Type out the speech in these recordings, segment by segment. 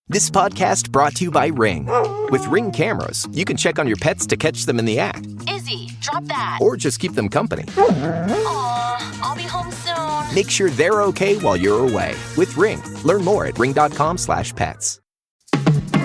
This podcast brought to you by Ring. With Ring cameras, you can check on your pets to catch them in the act. Izzy, drop that. Or just keep them company. Aw, I'll be home soon. Make sure they're okay while you're away. With Ring. Learn more at ring.com/pets. So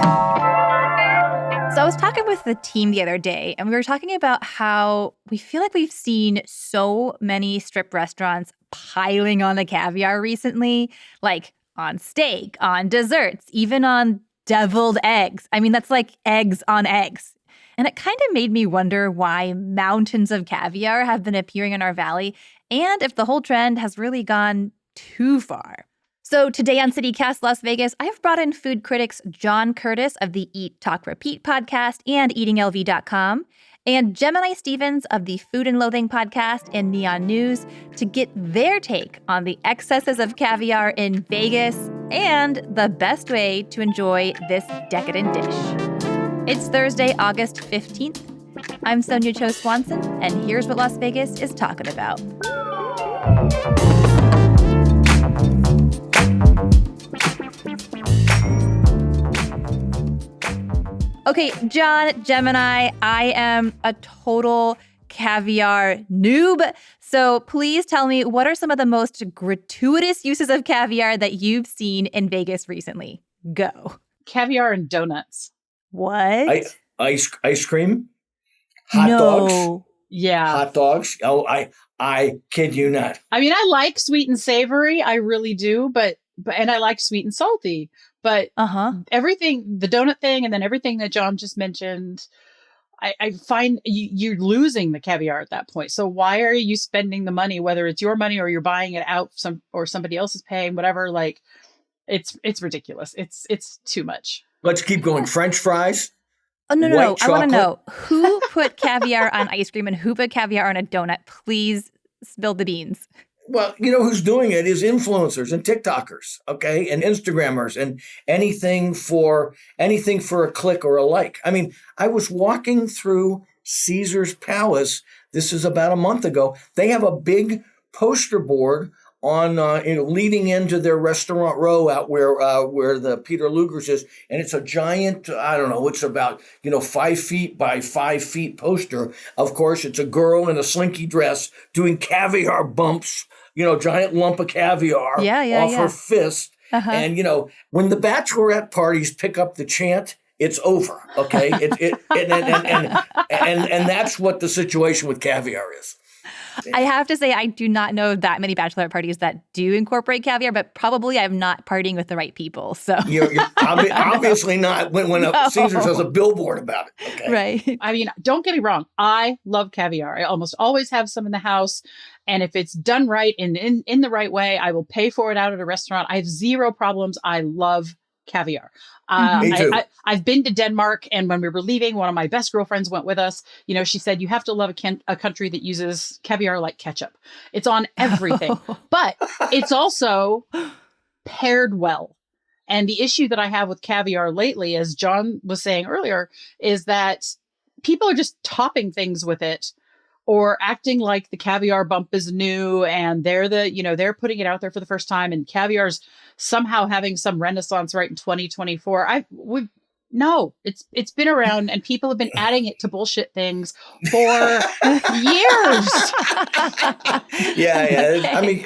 I was talking with the team the other day, and we were talking about how we feel like we've seen so many strip restaurants piling on the caviar recently, like on steak, on desserts, even on deviled eggs. I mean, that's like eggs on eggs. And it kind of made me wonder why mountains of caviar have been appearing in our valley and if the whole trend has really gone too far. So today on CityCast Las Vegas, I've brought in food critics John Curtis of the Eat, Talk, Repeat podcast and eatinglv.com, and Gemini Stevens of the Food and Loathing podcast and Neon News to get their take on the excesses of caviar in Vegas and the best way to enjoy this decadent dish. It's Thursday, August 15th. I'm Sonia Cho Swanson, and here's what Las Vegas is talking about. Okay, John, Gemini, I am a total caviar noob. So please tell me, what are some of the most gratuitous uses of caviar that you've seen in Vegas recently? Go. Caviar and donuts. What? Ice cream, hot dogs. Yeah. Hot dogs. Oh, I kid you not. I mean, I like sweet and savory. I really do. But and I like sweet and salty. But everything, the donut thing, and then everything that John just mentioned, I find you're losing the caviar at that point. So why are you spending the money, whether it's your money or you're buying it out or somebody else is paying, whatever? Like, it's ridiculous. It's too much. Let's keep going. French fries. Oh, no. Chocolate. I want to know who put caviar on ice cream and who put caviar on a donut. Please spill the beans. Well, you know who's doing it is influencers and TikTokers, okay, and Instagrammers, and anything for a click or a like. I mean, I was walking through Caesar's Palace. This is about a month ago. They have a big poster board on leading into their restaurant row out where the Peter Luger's is, and it's a giant, I don't know, it's about 5 feet by 5 feet poster. Of course, it's a girl in a slinky dress doing caviar bumps, giant lump of caviar off her fist. And when the bachelorette parties pick up the chant, it's over. Okay, and that's what the situation with caviar is. I have to say, I do not know that many bachelorette parties that do incorporate caviar, but probably I'm not partying with the right people. So you're obviously not when Caesars has a billboard about it. Okay? Right. I mean, don't get me wrong. I love caviar. I almost always have some in the house. And if it's done right and in the right way, I will pay for it out at a restaurant. I have zero problems. I love caviar. Me too. I've been to Denmark, and when we were leaving, one of my best girlfriends went with us. She said, you have to love a country that uses caviar like ketchup. It's on everything, but it's also paired well. And the issue that I have with caviar lately, as John was saying earlier, is that people are just topping things with it, or acting like the caviar bump is new and they're putting it out there for the first time, and caviar's somehow having some renaissance right in 2024. No, it's been around, and people have been adding it to bullshit things for years. Yeah. Okay. I mean,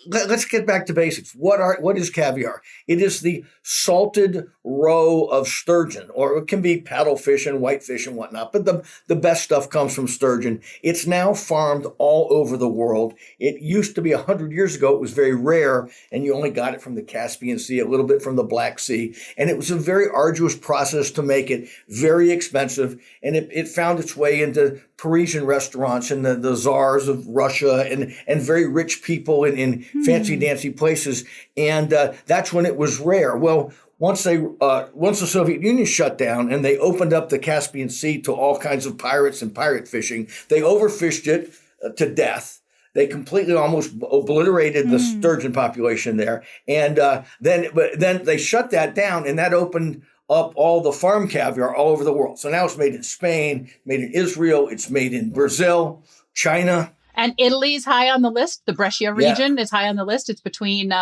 let's get back to basics. What is caviar? It is the salted roe of sturgeon, or it can be paddlefish and whitefish and whatnot. But the best stuff comes from sturgeon. It's now farmed all over the world. It used to be 100 years ago. It was very rare, and you only got it from the Caspian Sea, a little bit from the Black Sea, and it was a very arduous process to make it, very expensive, and it found its way into Parisian restaurants and the czars of Russia and very rich people in fancy dancy places, and that's when it was rare. Well, once the Soviet Union shut down and they opened up the Caspian Sea to all kinds of pirates and pirate fishing, they overfished it to death. They completely almost obliterated the sturgeon population there, and then they shut that down, and that opened up all the farm caviar all over the world. So now it's made in Spain, made in Israel, it's made in Brazil, China. And Italy's high on the list. The Brescia region is high on the list. It's between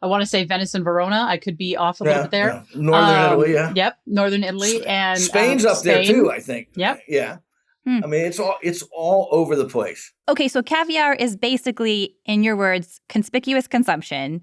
I want to say Venice and Verona. I could be off a little bit there. Yeah. Northern Italy, yeah. Yep, Northern Italy and Spain's up there Spain. too, I think. Yep. Yeah. I mean, it's all over the place. Okay, so caviar is basically, in your words, conspicuous consumption.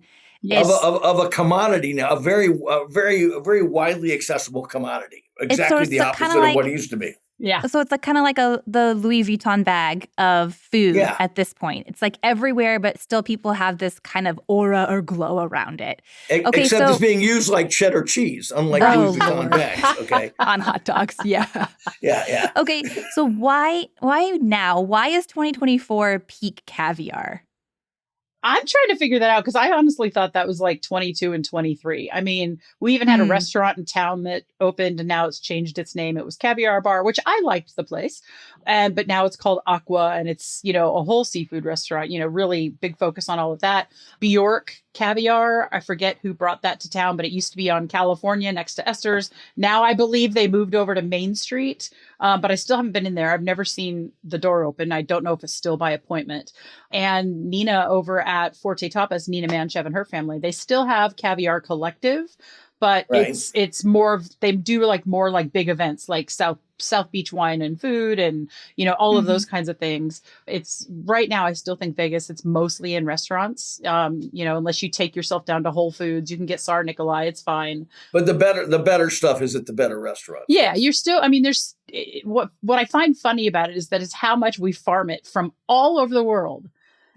Of a commodity now, a very widely accessible commodity. Exactly the opposite of what it used to be. Yeah. So it's like kind of like the Louis Vuitton bag of food at this point. It's like everywhere, but still people have this kind of aura or glow around it. Except it's being used like cheddar cheese, unlike Louis Vuitton bags. Okay. On hot dogs, yeah. Yeah. Okay, so why now? Why is 2024 peak caviar? I'm trying to figure that out because I honestly thought that was like 22 and 23. I mean, we even had a restaurant in town that opened and now it's changed its name. It was Caviar Bar, which I liked the place. But now it's called Aqua and it's, a whole seafood restaurant, really big focus on all of that. Bjork Caviar, I forget who brought that to town, but it used to be on California next to Esther's. Now I believe they moved over to Main Street, but I still haven't been in there. I've never seen the door open. I don't know if it's still by appointment. And Nina over at Forte Tapas, Nina Manchev and her family, they still have Caviar Collective, but it's more of, they do more like big events like South Beach Wine and Food and, all of those kinds of things. It's right now, I still think Vegas, it's mostly in restaurants. Unless you take yourself down to Whole Foods, you can get Tsar Nikolai, it's fine. But the better stuff is at the better restaurants. Yeah, you're still, there's what I find funny about it is that it's how much we farm it from all over the world.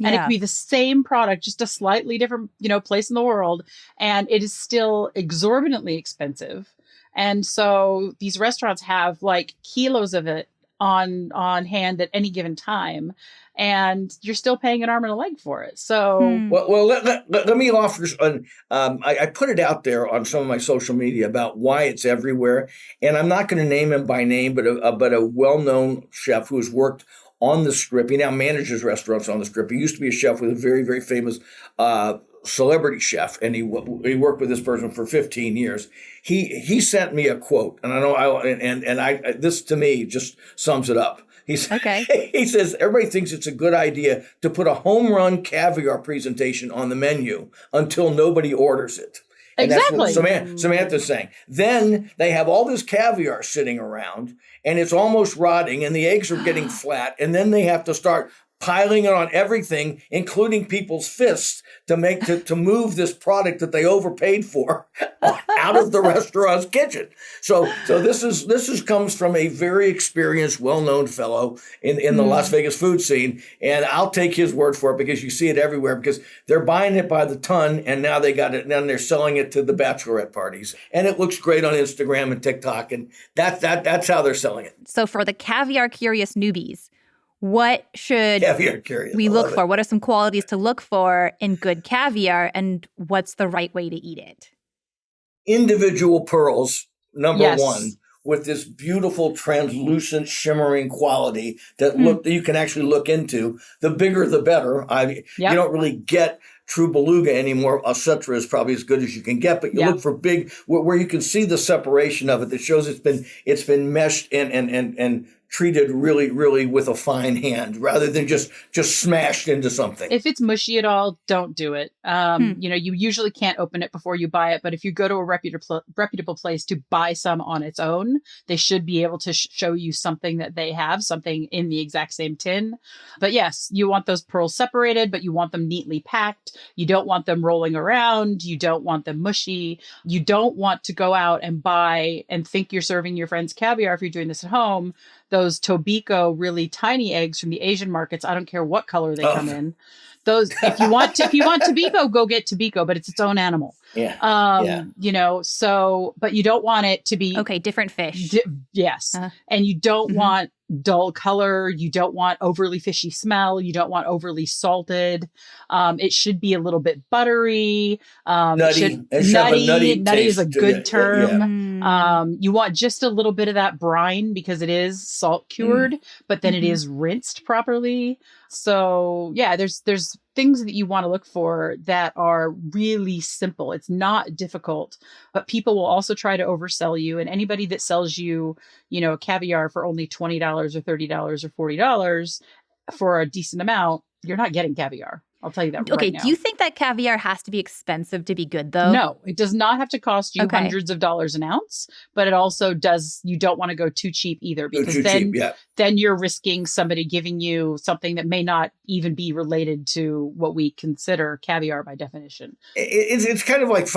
And it could be the same product, just a slightly different, place in the world. And it is still exorbitantly expensive. And so these restaurants have like kilos of it on hand at any given time. And you're still paying an arm and a leg for it. So, well, let me offer. I put it out there on some of my social media about why it's everywhere. And I'm not going to name him by name, but a well-known chef who has worked on the Strip. He now manages restaurants on the Strip. He used to be a chef with a very, very famous celebrity chef, and he worked with this person for 15 years. He sent me a quote, and I know this to me just sums it up. He says, everybody thinks it's a good idea to put a home run caviar presentation on the menu until nobody orders it. And exactly. That's what Samantha's saying. Then they have all this caviar sitting around and it's almost rotting and the eggs are getting flat. And then they have to start piling it on everything, including people's fists, to move this product that they overpaid for out of the restaurant's kitchen. So this comes from a very experienced, well-known fellow in the Las Vegas food scene, and I'll take his word for it because you see it everywhere because they're buying it by the ton, and now they got it, and they're selling it to the bachelorette parties, and it looks great on Instagram and TikTok, and that's how they're selling it. So for the caviar curious newbies, what should we look for? What are some qualities to look for in good caviar, and what's the right way to eat it? Individual pearls, number one, with this beautiful, translucent, shimmering quality that you can actually look into. The bigger, the better. You don't really get true beluga anymore. Acetra is probably as good as you can get, but you look for big, where you can see the separation of it that shows it's been meshed and treated really, really with a fine hand rather than just smashed into something. If it's mushy at all, don't do it. You usually can't open it before you buy it, but if you go to a reputable place to buy some on its own, they should be able to show you something that they have, something in the exact same tin. But yes, you want those pearls separated, but you want them neatly packed. You don't want them rolling around. You don't want them mushy. You don't want to go out and buy and think you're serving your friends caviar if you're doing this at home. Those Tobiko really tiny eggs from the Asian markets. I don't care what color they come in. Those, if you want Tobiko, go get Tobiko, but it's its own animal. Yeah. But you don't want it to be different fish. Yes. And you don't want dull color. You don't want overly fishy smell. You don't want overly salted. It should be a little bit buttery. Nutty. Nutty is a good term. Yeah. You want just a little bit of that brine because it is salt cured, but then it is rinsed properly. So there's things that you want to look for that are really simple. It's not difficult, but people will also try to oversell you. And anybody that sells you, caviar for only $20 or $30 or $40 for a decent amount, you're not getting caviar. I'll tell you that Okay, right now. do you think that caviar has to be expensive to be good, though? No, it does not have to cost you Okay. hundreds of dollars an ounce, but it also does, you don't want to go too cheap either, because Too cheap, yeah. then you're risking somebody giving you something that may not even be related to what we consider caviar by definition. It's kind of like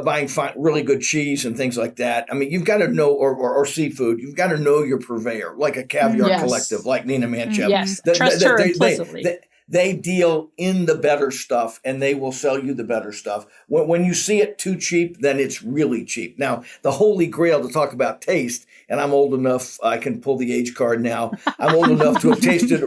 buying really good cheese and things like that. I mean, you've got to know, or seafood, you've got to know your purveyor, like a Caviar Yes. Collective, like Nina Manchev. Yes, trust her implicitly. They deal in the better stuff, and they will sell you the better stuff. When you see it too cheap, then it's really cheap. Now, the holy grail to talk about taste, and I'm old enough, I can pull the age card now. I'm old enough to have tasted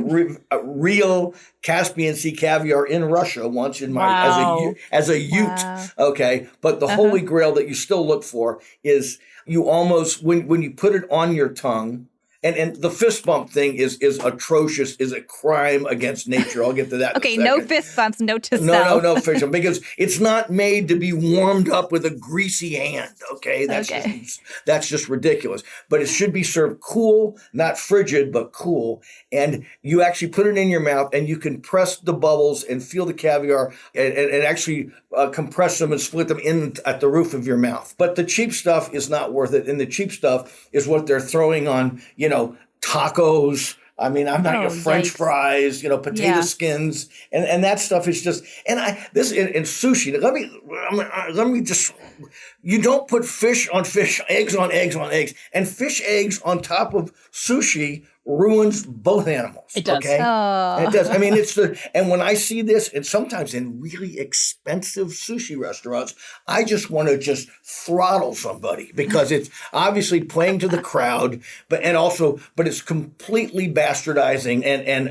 real Caspian Sea caviar in Russia once as a Ute. Wow. Okay, but the holy grail that you still look for is you almost when you put it on your tongue. And the fist bump thing is atrocious, is a crime against nature. I'll get to that. Okay, in a no second. fist bumps, note to No self. fist bump, because it's not made to be warmed up with a greasy hand. Okay, that's just ridiculous. But it should be served cool, not frigid, but cool. And you actually put it in your mouth, and you can press the bubbles and feel the caviar, and actually compress them and split them in at the roof of your mouth. But the cheap stuff is not worth it, and the cheap stuff is what they're throwing on, tacos. I mean, I'm not your French fries, potato skins, and that stuff is just. And in sushi. Let me just. You don't put fish on fish, eggs on eggs on eggs, and fish eggs on top of sushi ruins both animals. It does. Okay? Oh. It does. I mean, and when I see this, and sometimes in really expensive sushi restaurants, I just want to just throttle somebody, because it's obviously playing to the crowd, but it's completely bastardizing and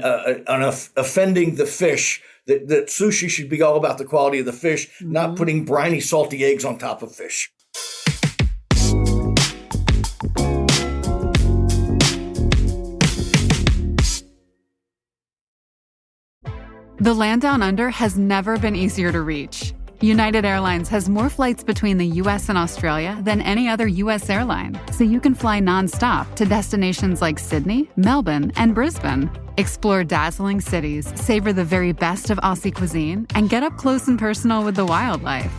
offending the fish. That sushi should be all about the quality of the fish, not putting briny, salty eggs on top of fish. The land down under has never been easier to reach. United Airlines has more flights between the U.S. and Australia than any other U.S. airline, so you can fly nonstop to destinations like Sydney, Melbourne, and Brisbane. Explore dazzling cities, savor the very best of Aussie cuisine, and get up close and personal with the wildlife.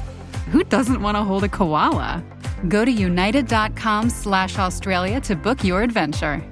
Who doesn't want to hold a koala? Go to united.com/Australia to book your adventure.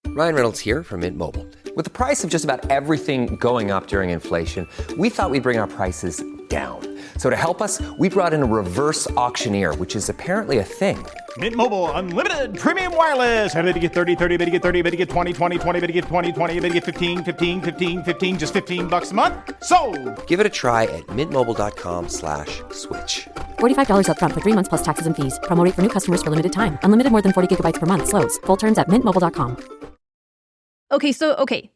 Ryan Reynolds here from Mint Mobile. With the price of just about everything going up during inflation, we thought we'd bring our prices down. So to help us, we brought in a reverse auctioneer, which is apparently a thing. Mint Mobile Unlimited Premium Wireless. How to get 30, 30, bit to get 30, bit to get 20, 20, 20, bit to get 20, 20, bit to get 15, 15, 15, 15, just $15 a month? Sold! Give it a try at mintmobile.com/switch. $45 up front for 3 months plus taxes and fees. Promo rate for new customers for limited time. Unlimited more than 40 gigabytes per month. Slows full terms at mintmobile.com. Okay,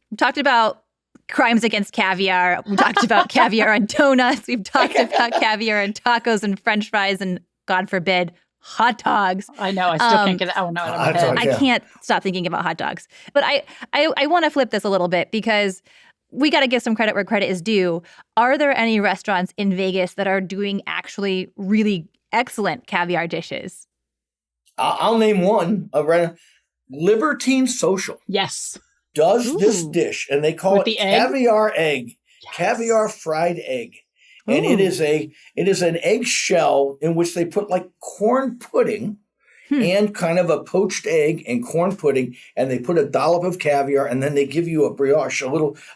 we talked about crimes against caviar. We talked about caviar on donuts. We've talked about caviar and tacos and French fries and, God forbid, hot dogs. I know. I still can't get that one out of my head. I can't stop thinking about hot dogs. But I want to flip this a little bit, because we got to give some credit where credit is due. Are there any restaurants in Vegas that are doing actually really excellent caviar dishes? I'll name one. Libertine Social. Yes. Does this dish, and they call With it the egg? caviar egg, caviar fried egg. And it is an egg shell in which they put like corn pudding and kind of a poached egg and corn pudding, and they put a dollop of caviar, and then they give you a brioche,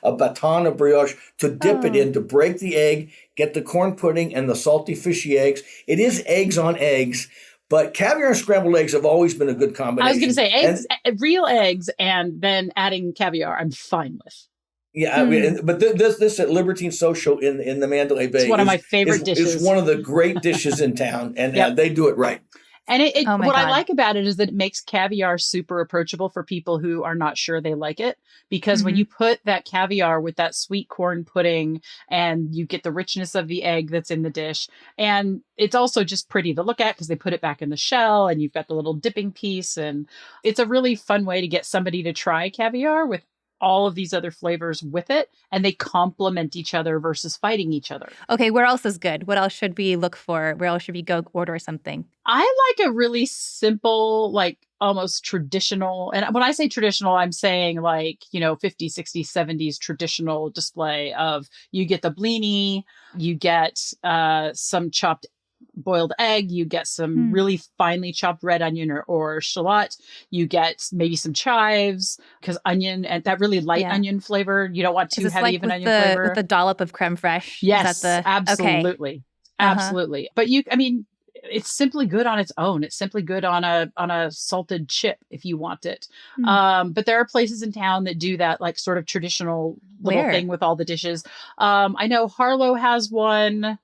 a baton of brioche to dip it in, to break the egg, get the corn pudding and the salty fishy eggs. It is eggs on eggs. But caviar and scrambled eggs have always been a good combination. I was going to say eggs, real eggs, and then adding caviar, I'm fine with. Yeah, but this at Libertine Social in the Mandalay Bay is one of my favorite dishes. It's one of the great dishes in town, and they do it right. And what I God. like about it is that it makes caviar super approachable for people who are not sure they like it. Because when you put that caviar with that sweet corn pudding, and you get the richness of the egg that's in the dish, and it's also just pretty to look at because they put it back in the shell, and you've got the little dipping piece, and it's a really fun way to get somebody to try caviar all of these other flavors with it, and they complement each other versus fighting each other. Okay, where else is good? What else should we look for? Where else should we go order something? I like a really simple, like almost traditional. And when I say traditional, I'm saying like, 50s, 60s, 70s traditional display of you get the blini, you get some chopped boiled egg, you get some really finely chopped red onion or shallot, you get maybe some chives, because onion and that really light onion flavor. You don't want too heavy of an onion flavor. With the dollop of creme fraiche? Yes, Okay. absolutely. Absolutely. But it's simply good on its own. It's simply good on a salted chip if you want it. But there are places in town that do that like sort of traditional little thing with all the dishes. I know Harlow has one.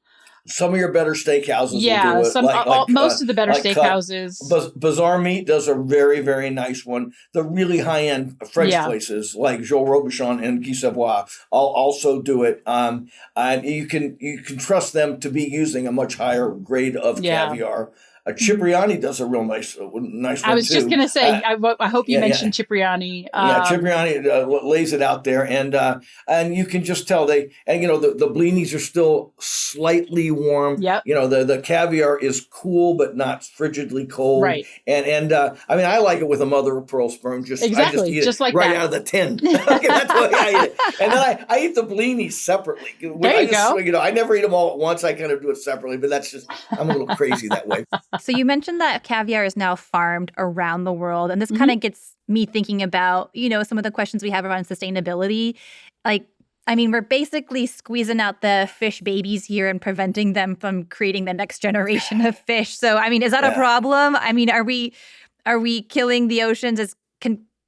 Some of your better steakhouses will do it. Most of the better steakhouses. Bazaar Meat does a very, very nice one. The really high-end French places like Joël Robuchon and Guy Savoy also do it. And you can trust them to be using a much higher grade of caviar. Cipriani does a real nice one I was too. Just going to say, I hope you mentioned Cipriani. Cipriani lays it out there, and you can just tell the blinis are still slightly warm. Yep. The caviar is cool but not frigidly cold. Right. And I like it with a mother of pearl sperm. Exactly. I just eat just it like right that. out of the tin. Okay, that's the way I eat it. And then I eat the blinis separately. There you go. I never eat them all at once. I kind of do it separately, but that's just I'm a little crazy that way. So you mentioned that caviar is now farmed around the world. And this kind of gets me thinking about, some of the questions we have around sustainability. We're basically squeezing out the fish babies here and preventing them from creating the next generation of fish. So, is that a problem? Are we killing the oceans?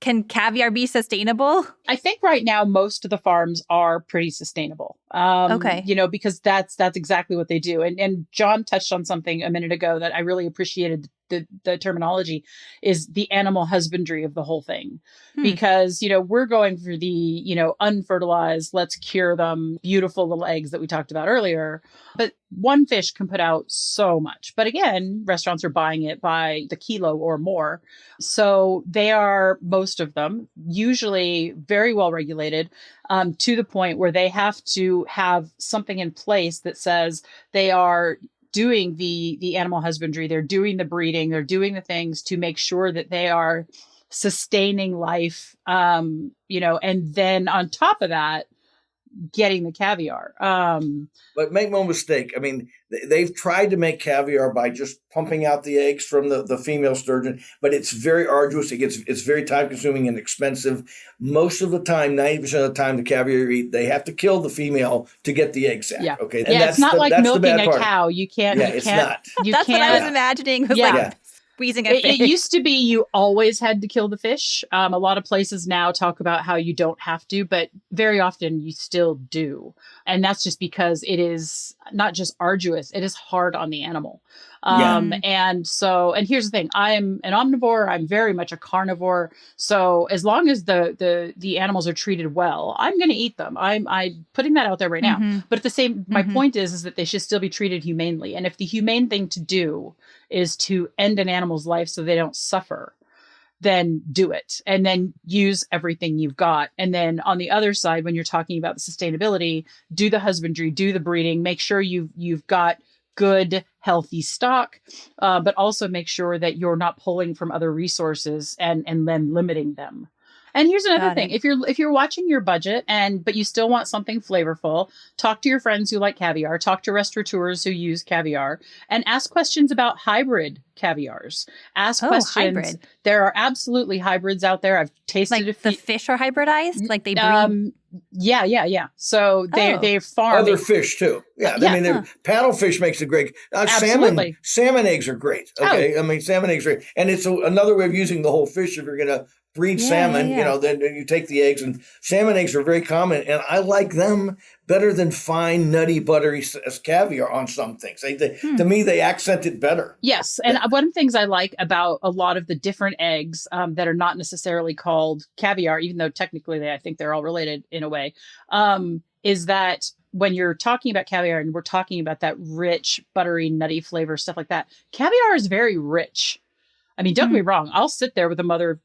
Can caviar be sustainable? I think right now most of the farms are pretty sustainable. Okay. Because that's exactly what they do. And John touched on something a minute ago that I really appreciated the terminology is the animal husbandry of the whole thing. Because, we're going for the, unfertilized, let's cure them, beautiful little eggs that we talked about earlier. But one fish can put out so much. But again, restaurants are buying it by the kilo or more. So they are, most of them, usually very well regulated, to the point where they have to have something in place that says they are doing the animal husbandry, they're doing the breeding, they're doing the things to make sure that they are sustaining life, and then on top of that, getting the caviar. But make no mistake, they've tried to make caviar by just pumping out the eggs from the female sturgeon, but it's very arduous. It's very time consuming and expensive. Most of the time, 90% of the time, the caviar you eat, they have to kill the female to get the egg sac. Yeah. Okay. And it's not like milking a cow. You can't. Yeah, it's not. That's what I was imagining. Squeezing a fish. It used to be you always had to kill the fish. A lot of places now talk about how you don't have to, but very often you still do. And that's just because it is not just arduous, it is hard on the animal. And here's the thing, I am an omnivore. I'm very much a carnivore. So as long as the animals are treated well, I'm going to eat them. I'm putting that out there right now. But at the same, my point is that they should still be treated humanely. And if the humane thing to do is to end an animal's life so they don't suffer, then do it. And then use everything you've got. And then on the other side, when you're talking about the sustainability, do the husbandry, do the breeding, make sure you've got good, healthy stock, but also make sure that you're not pulling from other resources and then limiting them. And here's another thing. If you're watching your budget but you still want something flavorful, talk to your friends who like caviar, talk to restaurateurs who use caviar, and ask questions about hybrid caviars. Ask questions. Hybrid. There are absolutely hybrids out there. I've tasted the fish are hybridized? Like they breed? Yeah. So they farm other fish too. Yeah. Paddlefish makes a great salmon eggs are great. Okay. Salmon eggs are great. And it's another way of using the whole fish if you're going to breed salmon, then you take the eggs, and salmon eggs are very common, and I like them better than fine, nutty, buttery caviar on some things. To me, they accent it better. Yes, and one of the things I like about a lot of the different eggs that are not necessarily called caviar, even though technically I think they're all related in a way, is that when you're talking about caviar and we're talking about that rich, buttery, nutty flavor, stuff like that, caviar is very rich. I mean, don't get me wrong. I'll sit there with a mother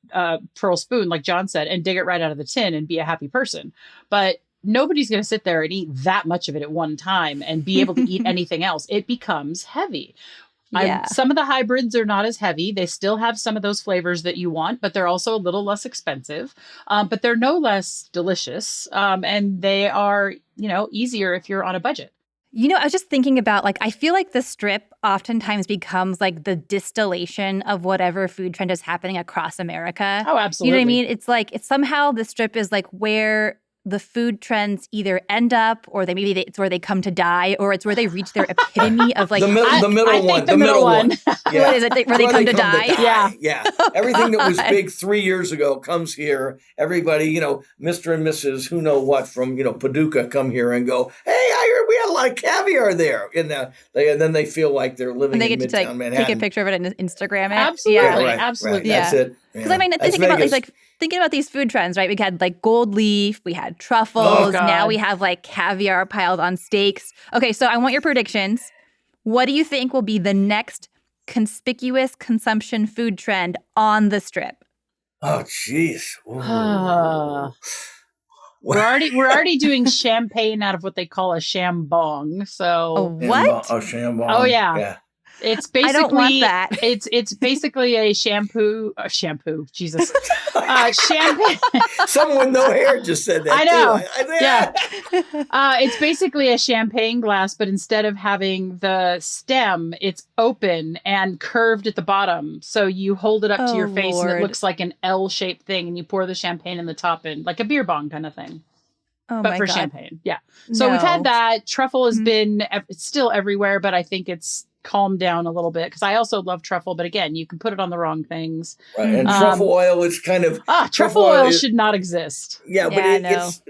pearl spoon, like John said, and dig it right out of the tin and be a happy person. But nobody's going to sit there and eat that much of it at one time and be able to eat anything else. It becomes heavy. Yeah. Some of the hybrids are not as heavy. They still have some of those flavors that you want, but they're also a little less expensive. But they're no less delicious. And they are, easier if you're on a budget. I was just thinking about, I feel like the strip oftentimes becomes like the distillation of whatever food trend is happening across America. Oh, absolutely. You know what I mean? It's somehow the strip is like where the food trends either end up, or it's where they come to die, or it's where they reach their epitome of like the middle one. The middle one. Yeah. What is it? Where they come to die? Yeah. Everything that was big 3 years ago comes here. Everybody, Mr. and Mrs. who know what from, Paducah come here and go, hey, I heard we had a lot of caviar there. And then they feel like they're living in Midtown Manhattan. Take a picture of it and Instagram it. Absolutely. Yeah. Right, Absolutely. Right. That's it. Because thinking about these food trends, right? We had like gold leaf, we had truffles, now we have like caviar piled on steaks. Okay, so I want your predictions. What do you think will be the next conspicuous consumption food trend on the strip? Oh, jeez. We're already doing champagne out of what they call a shambong. So what? A shambong. Oh yeah. It's basically I don't want that. It's basically a shampoo. Jesus, champagne. Someone with no hair just said that. I know. Yeah. It's basically a champagne glass, but instead of having the stem, it's open and curved at the bottom. So you hold it up to your face, and it looks like an L-shaped thing, and you pour the champagne in the top, and like a beer bong kind of thing. Oh, but for God. champagne, yeah. So we've had that. Truffle has been it's still everywhere, but I think it's calmed down a little bit because I also love truffle, but again, you can put it on the wrong things. Right. And truffle oil is kind of truffle oil should not exist. Yeah, but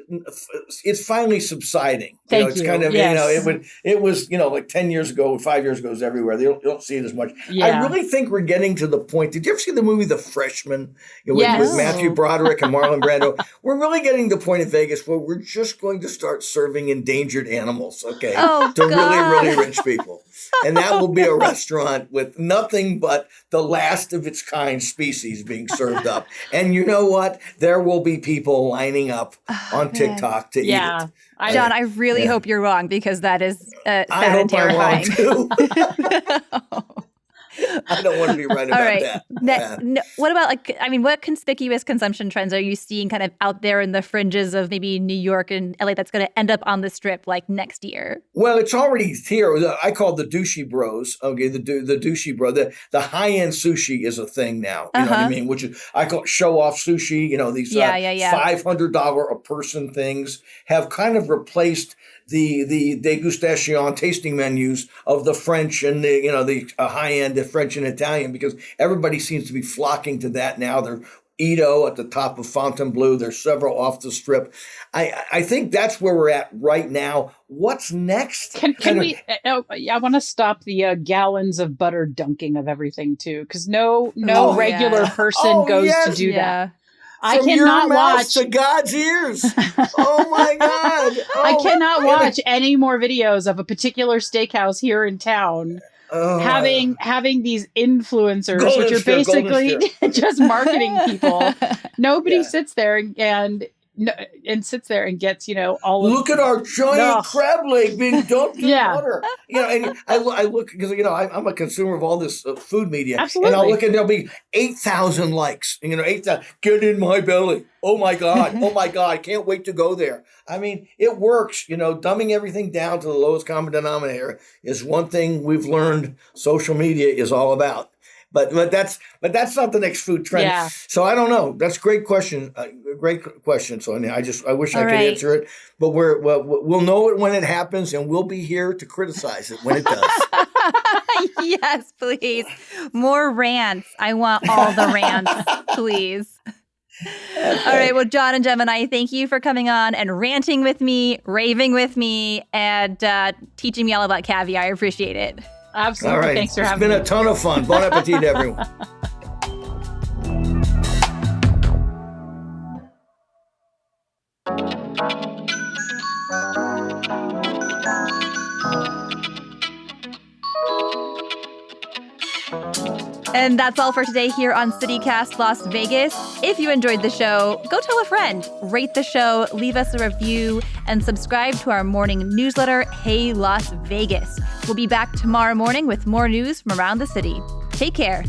it's finally subsiding. Thank you. Kind of yes. it was like 10 years ago, 5 years ago, it was everywhere. You don't see it as much. Yeah. I really think we're getting to the point. Did you ever see the movie The Freshman with Matthew Broderick and Marlon Brando? We're really getting to the point in Vegas where we're just going to start serving endangered animals, to really, really rich people. And that will be a restaurant with nothing but the last of its kind species being served up. And you know what? There will be people lining up on TikTok to eat it. John, I really hope you're wrong, because that is sad and terrifying. I hope I'm wrong too. I don't want to be right about that. What about what conspicuous consumption trends are you seeing kind of out there in the fringes of maybe New York and LA that's going to end up on the strip like next year? Well, it's already here. I call the douchey bros. Okay, the douchey bro. The high end sushi is a thing now. You know what I mean? Which is I call show off sushi. These $500 a person things have kind of replaced the degustation tasting menus of the French and the high end of French and Italian, because everybody seems to be flocking to that now. They're Edo at the top of Fontainebleau. There's several off the strip. I think that's where we're at right now. What's next? I want to stop the gallons of butter dunking of everything too, because no regular person goes to do that. I cannot watch to God's ears. Oh my God! I cannot watch any more videos of a particular steakhouse here in town having these influencers, which are basically just marketing people. Nobody sits there and sits there and gets all of. Look at our giant crab leg being dunked in water. And I look because I'm a consumer of all this food media. Absolutely. And I'll look and there'll be 8,000 likes. 8,000. Get in my belly. Oh my God. Oh my God. I can't wait to go there. I mean, it works. Dumbing everything down to the lowest common denominator is one thing we've learned social media is all about. But that's not the next food trend. Yeah. So I don't know. That's a great question. Great question. So I wish I could answer it. But we'll know it when it happens, and we'll be here to criticize it when it does. Yes, please. More rants. I want all the rants, please. Okay. All right. Well, John and Gemini, thank you for coming on and ranting with me, raving with me, and teaching me all about caviar. I appreciate it. Absolutely. All right. Thanks for having me. It's been a ton of fun. Bon appetit, everyone. And that's all for today here on CityCast Las Vegas. If you enjoyed the show, go tell a friend, rate the show, leave us a review, and subscribe to our morning newsletter, Hey Las Vegas. We'll be back tomorrow morning with more news from around the city. Take care.